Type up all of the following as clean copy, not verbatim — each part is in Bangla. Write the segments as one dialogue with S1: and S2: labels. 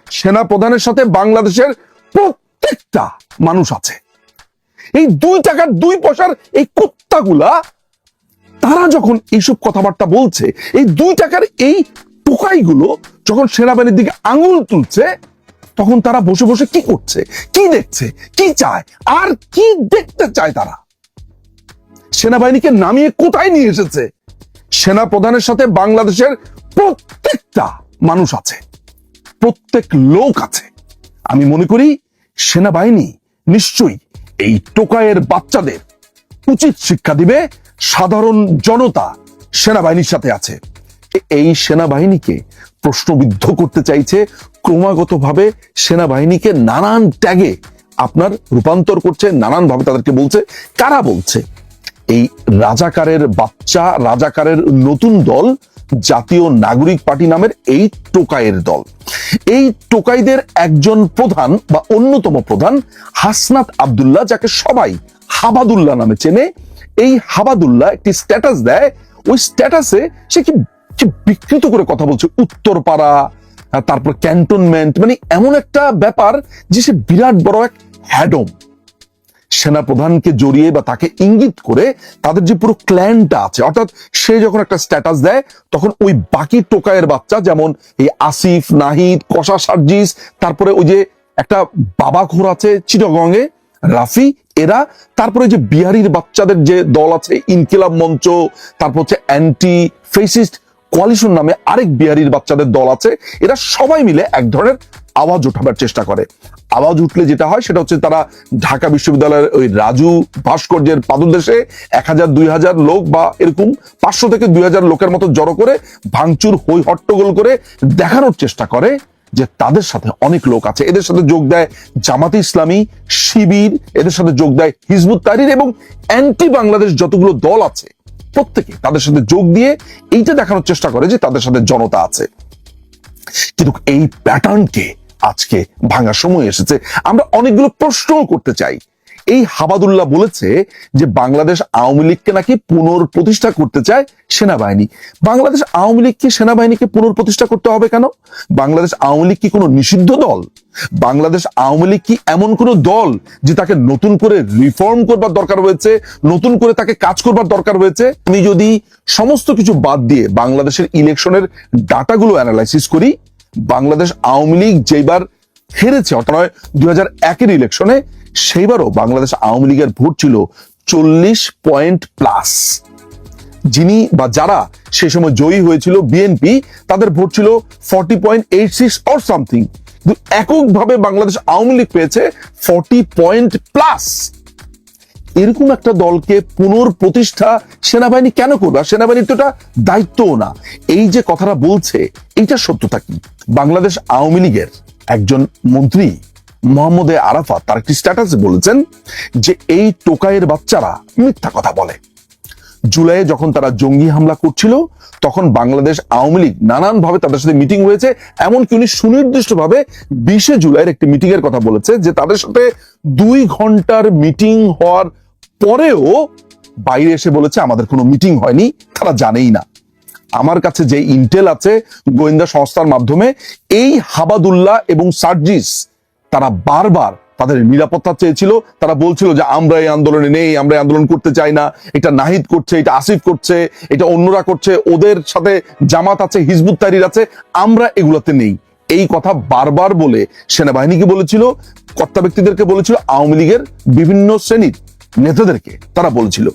S1: সেনা প্রধানের সাথে বাংলাদেশের প্রত্যেকটা মানুষ আছে। এই 2 টাকার 2 পয়সার এই কুত্তাগুলা তারা যখন এইসব কথাবার্তা বলছে, এই 2 টাকার এই টোকাইগুলো যখন সেনাবাহিনীর দিকে আঙুল তুলছে, তখন তারা বসে বসে কি করছে, কি দেখছে, কি চায়, আর কি দেখতে চায় তারা? সেনাবাহিনীকে নামিয়ে কোথায় নিয়ে এসেছে? সেনা প্রধানের সাথে বাংলাদেশের প্রত্যেকটা মানুষ আছে, প্রত্যেক লোক আছে। আমি মনে করি সেনাবাহিনী নিশ্চয়ই এই টোকাইয়ের বাচ্চাদের উচিত শিক্ষা দিবে। সাধারণ জনতা সেনাবাহিনীর সাথে আছে। এই সেনাবাহিনীকে প্রশ্নবিদ্ধ করতে চাইছে, ক্রমাগতভাবে সেনাবাহিনীকে নানান ট্যাগে আপনার রূপান্তর করছে, নানানভাবে তাদেরকে বলছে। কারা বলছে? এই রাজাকারের বাচ্চা, রাজাকারের নতুন দল জাতীয় নাগরিক পার্টি নামের এই টোকাইয়ের দল। এই টোকাইদের একজন প্রধান বা অন্যতম প্রধান হাসনাত আব্দুল্লাহ, যাকে সবাই হাবাদুল্লাহ নামে চেনে। এই হাবাদুল্লাহ একটি স্ট্যাটাস দেয়, ওই স্ট্যাটাসে সে কি বিকৃত করে কথা বলছে, উত্তরপাড়া, তারপর ক্যান্টনমেন্ট, মানে এমন একটা ব্যাপার যে সে বিরাট বড় এক হ্যাডম। সেনা প্রধানকে জড়িয়ে বা তাকে ইঙ্গিত করে তাদের যে পুরো ক্ল্যানটা আছে, অর্থাৎ সে যখন একটা স্ট্যাটাস দেয় তখন ওই বাকি টোকাইয়ের বাচ্চা, যেমন এই আসিফ, নাহিদ, কষা সার্জিস, তারপরে ওই যে একটা বাবাখোর আছে চিটাগংয়ে, রাফি, এরা, তারপরে যে বিহারির বাচ্চাদের যে দল আছে ইনকিলাব মঞ্চ, তারপর হচ্ছে অ্যান্টি ফেসিস্ট কোয়ালিশন নামে আরেক বিহারির বাচ্চাদের দল আছে, এরা সবাই মিলে এক ধরনের আওয়াজ উঠাবার চেষ্টা করে। আওয়াজ উঠলে যেটা হয় সেটা হচ্ছে তারা ঢাকা বিশ্ববিদ্যালয়ের ওই রাজু ভাস্কর্যের পাদদেশে 1000-2000 লোক বা এরকম 500 থেকে 2000 লোকের মতো জড়ো করে ভাঙচুর, হই হট্টগোল করে দেখানোর চেষ্টা করে যে তাদের সাথে অনেক লোক আছে। এদের সাথে যোগ দেয় জামাতে ইসলামী, শিবির, এদের সাথে যোগ দেয় হিজবুত তাহরির এবং অ্যান্টি বাংলাদেশ যতগুলো দল আছে প্রত্যেকে তাদের সাথে যোগ দিয়ে এইটা দেখানোর চেষ্টা করে যে তাদের সাথে জনতা আছে। কিন্তু এই প্যাটার্নকে আজকে ভাঙার সময় এসেছে। আমরা অনেকগুলো প্রশ্নও করতে চাই। এই হাবাদুল্লাহ বলেছে যে বাংলাদেশ আওয়ামী লীগকে নাকি পুনঃপ্রতিষ্ঠা করতে চায় সেনাবাহিনী। বাংলাদেশ আওয়ামী লীগকে সেনাবাহিনীকে পুনঃপ্রতিষ্ঠা করতে হবে কেন? বাংলাদেশ আওয়ামী লীগ কি কোনো নিষিদ্ধ দল? বাংলাদেশ আওয়ামী লীগ কি এমন কোন দল যে তাকে নতুন করে রিফর্ম করবার দরকার হয়েছে, নতুন করে তাকে কাজ করবার দরকার হয়েছে? আমি যদি সমস্ত কিছু বাদ দিয়ে বাংলাদেশের ইলেকশনের ডাটাগুলো অ্যানালাইসিস করি, বাংলাদেশ আওয়ামী লীগ যেবার হেরেছে, অর্থাৎ 2001-এর ইলেকশনে, সেইবারও বাংলাদেশ আওয়ামী লীগের ভোট ছিল 40 পয়েন্ট প্লাস। যিনি বা যারা সেই সময় জয়ী হয়েছিল বিএনপি, তাদের ভোট ছিল 40.86 অর সামথিং। কিন্তু এককভাবে বাংলাদেশ আওয়ামী লীগ পেয়েছে 40 পয়েন্ট প্লাস। এরকম একটা দলকে পুনঃপ্রতিষ্ঠা সেনাবাহিনী কেন করবে? সেনাবাহিনীর তো এটা দায়িত্বও না। এই যে কথাটা বলছে, এইটা সত্যতা কি? বাংলাদেশ আওয়ামী লীগের একজন মন্ত্রী মোহাম্মদ আরাফাত তার একটি স্ট্যাটাসে বলেছেন যে এই টোকাইয়ের বাচ্চারা মিথ্যা কথা বলে। জুলাইয়ে যখন তারা জঙ্গি হামলা করছিল, তখন বাংলাদেশ আওয়ামী লীগ নানান ভাবে তাদের সাথে মিটিং হয়েছে। এমনকি উনি সুনির্দিষ্টভাবে 20 জুলাইয়ের একটি মিটিং এর কথা বলেছে যে তাদের সাথে 2 ঘন্টার মিটিং হওয়ার পরেও বাইরে এসে বলেছে আমাদের কোনো মিটিং হয়নি, তারা জানেই না। আমার কাছে যে ইন্টেল আছে গোয়েন্দা সংস্থার মাধ্যমে, এই হাবাদুল্লাহ এবং সার্জিস তারা বারবার তাদের নিরাপত্তা চেয়েছিল। তারা বলছিল যে আমরা এই আন্দোলনে নেই, আমরা এই আন্দোলন করতে চাই না, এটা নাহিদ করছে, এটা আসিফ করছে, এটা অন্যরা করছে, ওদের সাথে জামাত আছে, হিজবুত তাহরির আছে, আমরা এগুলাতে নেই। এই কথা বারবার বলে সেনাবাহিনীকে বলেছিল, কর্তা ব্যক্তিদেরকে বলেছিল, আওয়ামী লীগের বিভিন্ন শ্রেণীর নেতাদেরকে তারা বলছিল।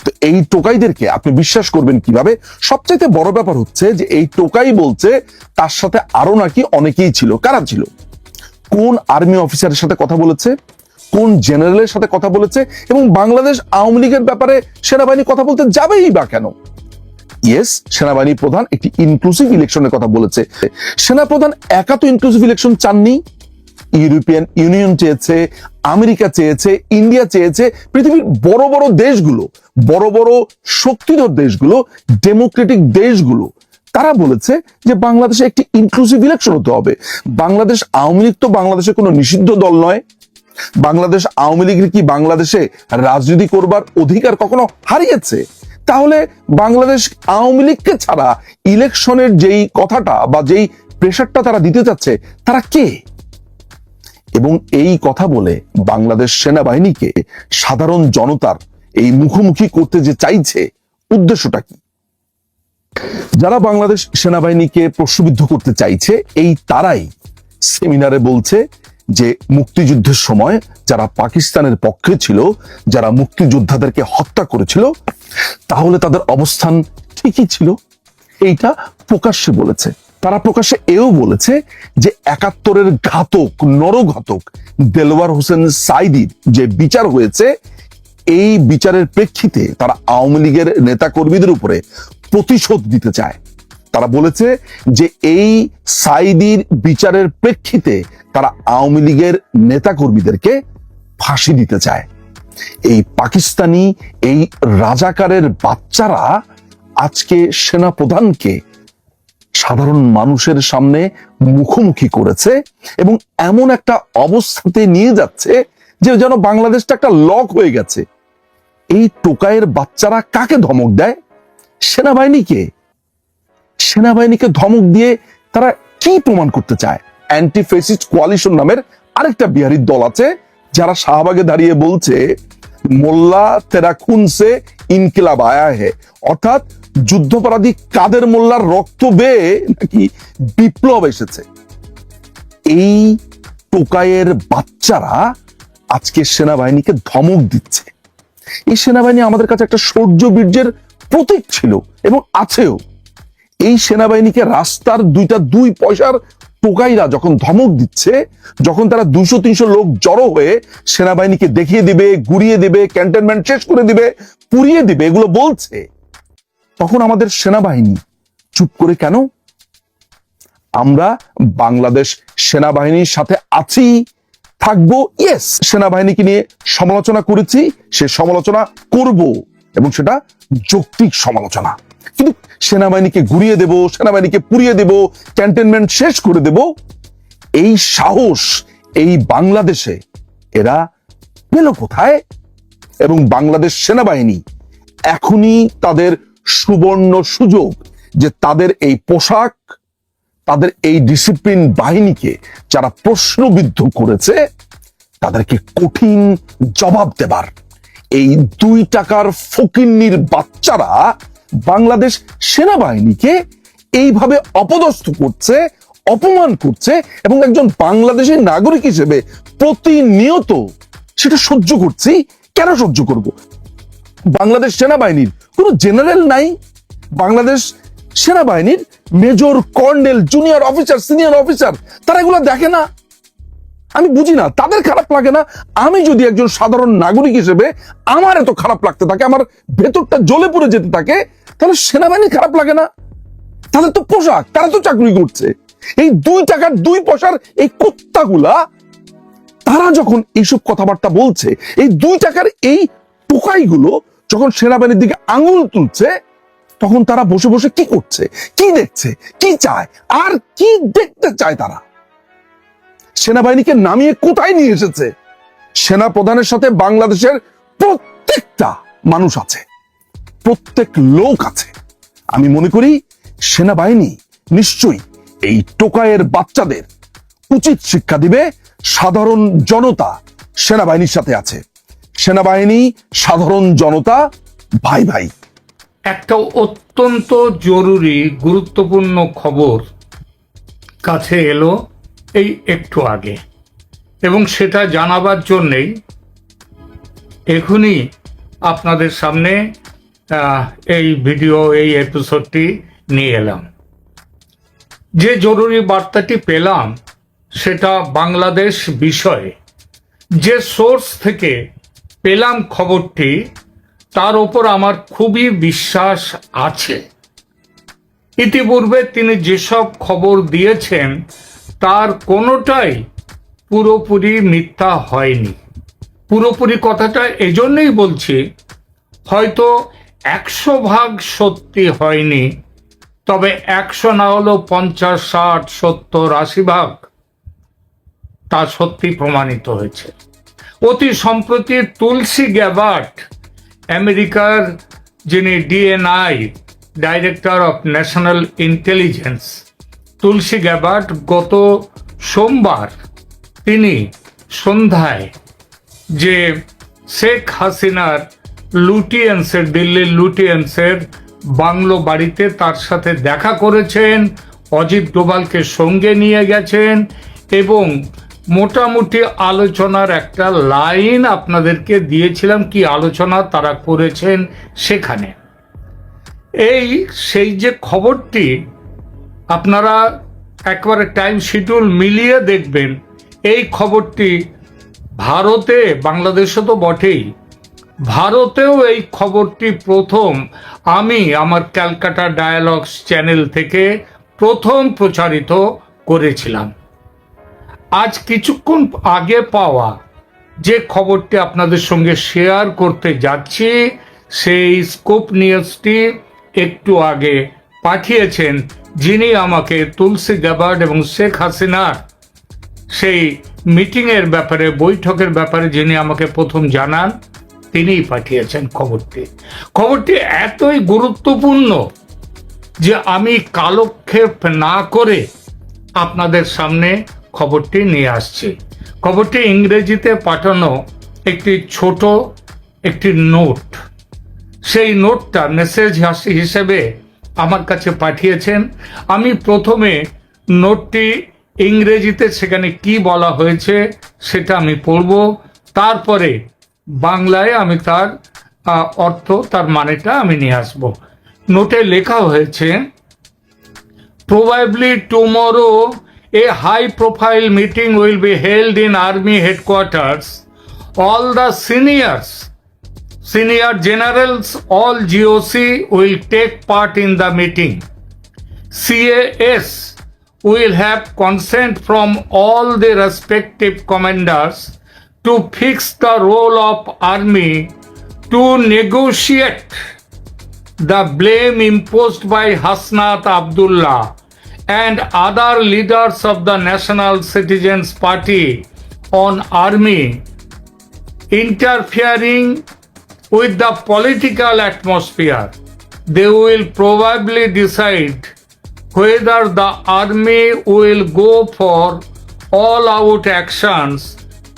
S1: তো এই টোকাইদেরকে আপনি বিশ্বাস করবেন কিভাবে? সবচাইতে বড় ব্যাপার হচ্ছে যে এই টোকাই বলছে তার সাথে আরো নাকি অনেকেই ছিল। কারা ছিল? কোন আর্মি অফিসারের সাথে কথা বলেছে, কোন জেনারেলের সাথে কথা বলেছে, এবং বাংলাদেশ আওয়ামী লীগের ব্যাপারে সেনাবাহিনী কথা বলতে যাবেই বা কেন? ইয়েস, সেনাবাহিনী প্রধান একটি ইনক্লুসিভ ইলেকশনের কথা বলেছে। সেনাপ্রধান একা তো ইনক্লুসিভ ইলেকশন চাননি। ইউরোপিয়ান ইউনিয়ন চেয়েছে, আমেরিকা চেয়েছে, ইন্ডিয়া চেয়েছে, পৃথিবীর বড় বড় দেশগুলো, বড় বড় শক্তিধর দেশগুলো, ডেমোক্রেটিক দেশগুলো, তারা বলেছে যে বাংলাদেশে একটি ইনক্লুসিভ ইলেকশন হতে হবে। বাংলাদেশ আওয়ামী লীগ তো বাংলাদেশে কোনো নিষিদ্ধ দল নয়। বাংলাদেশ আওয়ামী লীগের কি বাংলাদেশে রাজনীতি করবার অধিকার কখনো হারিয়েছে? তাহলে বাংলাদেশ আওয়ামী লীগকে ছাড়া ইলেকশনের যেই কথাটা বা যেই প্রেশারটা তারা দিতে চাচ্ছে, তারা কে? এবং এই কথা বলে বাংলাদেশ সেনাবাহিনীকে সাধারণ জনতার এই মুখোমুখি করতে যে চাইছে, উদ্দেশ্যটা কি? যারা বাংলাদেশ সেনাবাহিনীকে প্রশ্নবিদ্ধ করতে চাইছে, এই তারাই সেমিনারে বলছে যে মুক্তিযুদ্ধের সময় যারা পাকিস্তানের পক্ষে ছিল, যারা মুক্তিযোদ্ধাদেরকে হত্যা করেছিল, তাহলে তাদের অবস্থান ঠিকই ছিল। এইটা প্রকাশ্যে বলেছে। তারা প্রকাশ্যে এও বলেছে যে ৭১-এর ঘাতক, নরঘাতক দেলোয়ার হোসেন সাঈদীর যে বিচার হয়েছে, এই বিচারের প্রেক্ষিতে তারা আওয়ামী লীগের নেতা কর্মীদের উপরে প্রতিশোধ দিতে চায়। তারা বলেছে যে এই সাঈদীর বিচারের প্রেক্ষিতে তারা আওয়ামী লীগের নেতা কর্মীদেরকে ফাঁসি দিতে চায়। এই পাকিস্তানি, এই রাজাকারের বাচ্চারা আজকে সেনা প্রধানকে সাধারণ মানুষের সামনে মুখোমুখি করেছে এবং এমন একটা অবস্থাতে নিয়ে যাচ্ছে যে যেন বাংলাদেশটা একটা লক হয়ে গেছে। এই টোকাইয়ের বাচ্চারা কাকে ধমক দেয়? সেনাবাহিনীকে। সেনাবাহিনীকে ধমক দিয়ে তারা কি প্রমাণ করতে চায়? অ্যান্টি ফেসিস্ট কোয়ালিশন নামের আরেকটা বিহারি দল আছে, যারা শাহবাগে দাঁড়িয়ে বলছে মোল্লা তেরা খুন সে ইনকিলাব আয়া হে, অর্থাৎ যুদ্ধপরাধী কাদের মোল্লার রক্ত বেয়ে নাকি বিপ্লব এসেছে। এই টোকাইয়ের বাচ্চারা আজকে সেনাবাহিনীকে ধমক দিচ্ছে। এই সেনাবাহিনী আমাদের কাছে একটা শৌর্য বীর্যের প্রতীক ছিল এবং আছেও। এই সেনাবাহিনীকে রাস্তার দুই পয়সার টোকাইরা যখন ধমক দিচ্ছে, যখন তারা ২০০-৩০০ লোক জড়ো হয়ে সেনাবাহিনীকে দেখিয়ে দিবে, গুড়িয়ে দিবে, ক্যান্টনমেন্ট শেষ করে দিবে, পুড়িয়ে দিবে, এগুলো বলছে, তখন আমাদের সেনাবাহিনী চুপ করে কেন? আমরা বাংলাদেশ সেনাবাহিনীর সাথে আছি, থাকবো। ইয়েস, সেনাবাহিনীকে নিয়ে সমালোচনা করেছি, সে সমালোচনা করব এবং সেটা যৌক্তিক সমালোচনা। কিন্তু সেনাবাহিনীকে ঘুরিয়ে দেব, সেনাবাহিনীকে পুড়িয়ে দেব, ক্যান্টনমেন্ট শেষ করে দেব, এই সাহস এই বাংলাদেশে এরা পেল কোথায়? এবং বাংলাদেশ সেনাবাহিনী এখনই তাদের সুবর্ণ সুযোগ যে তাদের এই পোশাক, তাদের এই ডিসিপ্লিন বাহিনীকে যারা প্রশ্নবিদ্ধ করেছে, তাদেরকে কঠিন জবাব দেবার। এই ২ টাকার ফকিন্নির বাচ্চারা বাংলাদেশ সেনাবাহিনীকে এইভাবে অপদস্থ করছে, অপমান করছে এবং একজন বাংলাদেশী নাগরিক হিসেবে প্রতিনিয়ত সেটা সহ্য করছি। কেন সহ্য করব? বাংলাদেশ সেনাবাহিনীর কোনো জেনারেল নাই, বাংলাদেশ সেনাবাহিনীর major, colonel, junior officer, senior officer, তারা এগুলো দেখে না? আমি বুঝি না, তাদের খারাপ লাগে না? আমি যদি একজন সাধারণ নাগরিক হিসেবে আমার এত খারাপ লাগতে থাকে, আমার ভেতরটা জ্বলে পড়ে যেতে থাকে, তাহলে সেনাবাহিনী খারাপ লাগে না? তাদের তো পোশাক, তারা তো চাকরি করছে। এই ২ টাকার ২ পয়সার এই কুত্তাগুলা তারা যখন এইসব কথাবার্তা বলছে, এই ২ টাকার এই টোকাইগুলো যখন সেনাবাহিনীর দিকে আঙুল তুলছে, তখন তারা বসে বসে কি করছে, কি দেখছে, কি চায়, আর কি দেখতে চায়? তারা সেনাবাহিনীকে নামিয়ে কোথায় নিয়ে এসেছে? সেনা প্রধানের সাথে বাংলাদেশের প্রত্যেকটা মানুষ আছে, প্রত্যেক লোক আছে। আমি মনে করি সেনাবাহিনী নিশ্চয়ই এই টোকাইয়ের বাচ্চাদের উচিত শিক্ষা দিবে। সাধারণ জনতা সেনাবাহিনীর সাথে আছে, সেনাবাহিনী সাধারণ জনতা ভাই ভাই।
S2: একটা অত্যন্ত জরুরি গুরুত্বপূর্ণ খবর কাছে এলো এই একটু আগে, এবং সেটা জানাবার জন্যেই এখনই আপনাদের সামনে এই ভিডিও, এই এপিসোডটি নিয়ে এলাম। যে জরুরি বার্তাটি পেলাম সেটা বাংলাদেশ বিষয়ে। যে সোর্স থেকে পেলাম খবরটি, তার ওপর আমার খুবই বিশ্বাস আছে। ইতিপূর্বে তিনি যেসব খবর দিয়েছেন তার কোনোটাই পুরোপুরি মিথ্যা হয়নি। পুরোপুরি কথাটা এজন্যই বলছি, হয়তো ১০০% সত্যি হয়নি, তবে ১০০ না হলেও ৫০, ৬০, ৭০, ৮০% তা সত্যি প্রমাণিত হয়েছে। অতি সম্প্রতি তুলসী গ্যাবার্ট, আমেরিকার যিনি DNI, director of national intelligence, Tulsi Gabbard গত সোমবার তিনি সন্ধ্যায় যে শেখ হাসিনার লুটিয়েন্সের, দিল্লির লুটিয়েন্সের বাংলো বাড়িতে তার সাথে দেখা করেছেন, অজিত ডোভালকে সঙ্গে নিয়ে গেছেন এবং মোটামুটি আলোচনার একটা লাইন আপনাদেরকে দিয়েছিলাম কি আলোচনা তারা করেছেন সেখানে। সেই যে খবরটি আপনারা একবারে টাইম শিডিউল মিলিয়ে দেখবেন, এই খবরটি ভারতে, বাংলাদেশে তো বটেই, ভারতেও এই খবরটি প্রথম আমি আমার ক্যালকাটা ডায়ালগস চ্যানেল থেকে প্রথম প্রচারিত করেছিলাম। আজ কিছুক্ষণ আগে পাওয়া যে খবরটি আপনাদের সঙ্গে শেয়ার করতে যাচ্ছি, সেই স্কোপ নিউজটি একটু আগে পাঠিয়েছেন যিনি আমাকে তুলসী গ্যাবার্ট এবং শেখ হাসিনার সেই মিটিংয়ের ব্যাপারে, বৈঠকের ব্যাপারে যিনি আমাকে প্রথম জানান, তিনিই পাঠিয়েছেন খবরটি। খবরটি এতই গুরুত্বপূর্ণ যে আমি কালক্ষেপ না করে আপনাদের সামনে খবরটি নিয়ে আসছি। খবরটি ইংরেজিতে পাঠানো একটি ছোট একটি নোট, সেই নোটটা মেসেজ হিসেবে আমার কাছে পাঠিয়েছেন। আমি প্রথমে নোটটি ইংরেজিতে সেখানে কি বলা হয়েছে সেটা আমি পড়ব, তারপরে বাংলায় আমি তার অর্থ, তার মানেটা আমি নিয়ে আসব। নোটে লেখা হয়েছে, probably tomorrow a high profile meeting will be held in army headquarters. All the senior generals, all GOC will take part in the meeting. CAS will have consent from all the respective commanders to fix the role of army to negotiate the blame imposed by Hasnat Abdullah and other leaders of the National Citizens Party on army interfering with the political atmosphere. They will probably decide whether the army will go for all-out actions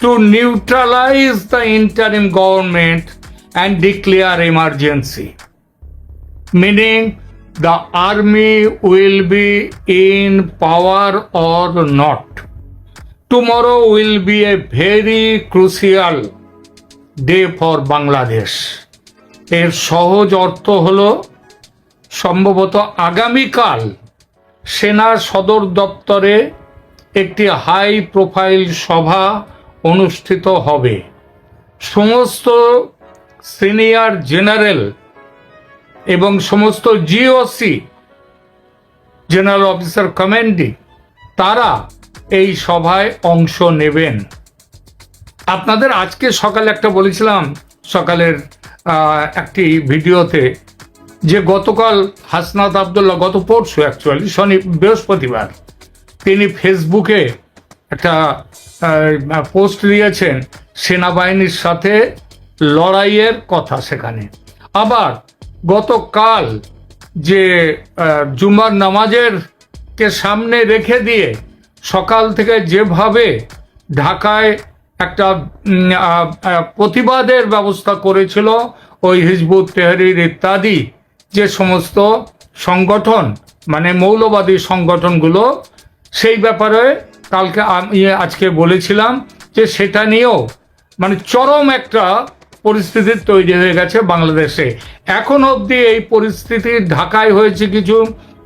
S2: to neutralize the interim government and declare emergency. Meaning the army will be in power or not. Tomorrow will be a very crucial day for Bangladesh. এর সহজ অর্থ হলো সম্ভবত আগামীকাল সেনা সদর দপ্তরে একটি হাই প্রোফাইল সভা অনুষ্ঠিত হবে। সমস্ত সিনিয়র জেনারেল এবং সমস্ত জিওসি, জেনারেল অফিসার কমান্ডিং, তারা এই সভায় অংশ নেবেন। আপনাদের আজকে সকালে একটা বলেছিলাম, সকালের একটি ভিডিওতে, যে গতকাল হাসনাত আবদুল্লাহ, গত পরশু অ্যাকচুয়ালি বৃহস্পতিবার, তিনি ফেসবুকে একটা পোস্ট দিয়েছেন সেনাবাহিনীর সাথে লড়াইয়ের কথা। সেখানে আবার গতকাল যে জুমার নামাজের কে সামনে রেখে দিয়ে সকাল থেকে যেভাবে ঢাকায় একটা প্রতিবাদের ব্যবস্থা করেছিল ওই হিজবুত তেহরির ইত্যাদি যে সমস্ত সংগঠন, মানে মৌলবাদী সংগঠনগুলো, সেই ব্যাপারে কালকে আমি আজকে বলেছিলাম যে সেটা নিয়েও মানে চরম একটা পরিস্থিতি তৈরি হয়ে গেছে বাংলাদেশে। এখন অবধি এই পরিস্থিতি ঢাকায় হয়েছে কিছু,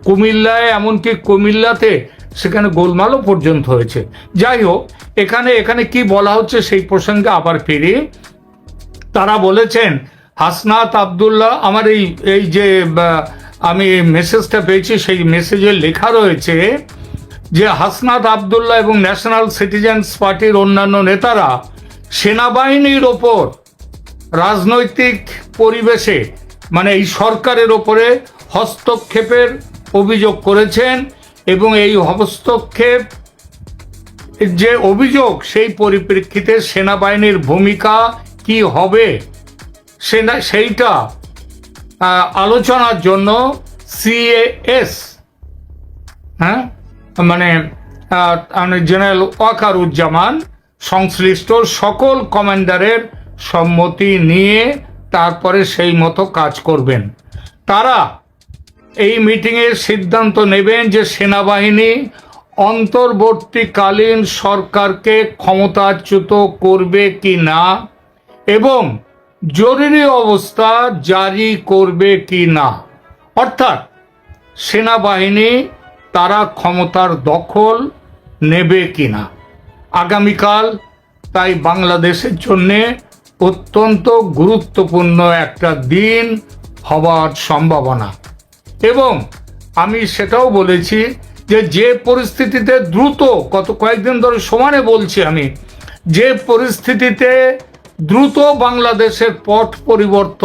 S2: কুমিল্লায়, এমনকি কুমিল্লাতে সেখানে গোলমালও পর্যন্ত হয়েছে। যাই হোক, এখানে কি বলা হচ্ছে সেই প্রসঙ্গে আবার ফিরি। তারা বলেছেন হাসনাত আবদুল্লাহ, আমার এই যে আমি মেসেজটা পেয়েছি সেই মেসেজে লেখা রয়েছে যে হাসনাত আবদুল্লাহ এবং ন্যাশনাল সিটিজেন্স পার্টির অন্যান্য নেতারা সেনাবাহিনীর ওপর রাজনৈতিক পরিবেশে, মানে এই সরকারের ওপরে হস্তক্ষেপের অভিযোগ করেছেন এবং এই হস্তক্ষেপ যে অভিযোগ, সেই পরিপ্রেক্ষিতে সেনাবাহিনীর ভূমিকা কি হবে সেইটা আলোচনার জন্য CAS মানে জেনারেল ওয়াকারুজ্জামান সংশ্লিষ্ট সকল কমান্ডারের সম্মতি নিয়ে তারপরে সেই মতো কাজ করবেন। তারা এই মিটিংয়ের সিদ্ধান্ত নেবেন যে সেনাবাহিনী অন্তর্বর্তীকালীন সরকারকে ক্ষমতাচ্যুত করবে কি না এবং জরুরি অবস্থা জারি করবে কি না। অর্থাৎ সেনাবাহিনী তারা ক্ষমতার দখল নেবে কিনা। আগামীকাল তাই বাংলাদেশের জন্যে অত্যন্ত গুরুত্বপূর্ণ একটা দিন হওয়ার সম্ভাবনা। এবং আমি সেটাও বলেছি যে পরিস্থিতিতে দ্রুত, গত কয়েকদিন ধরে সমানে বলছি আমি, যে পরিস্থিতিতে দ্রুত বাংলাদেশের পট পরিবর্তন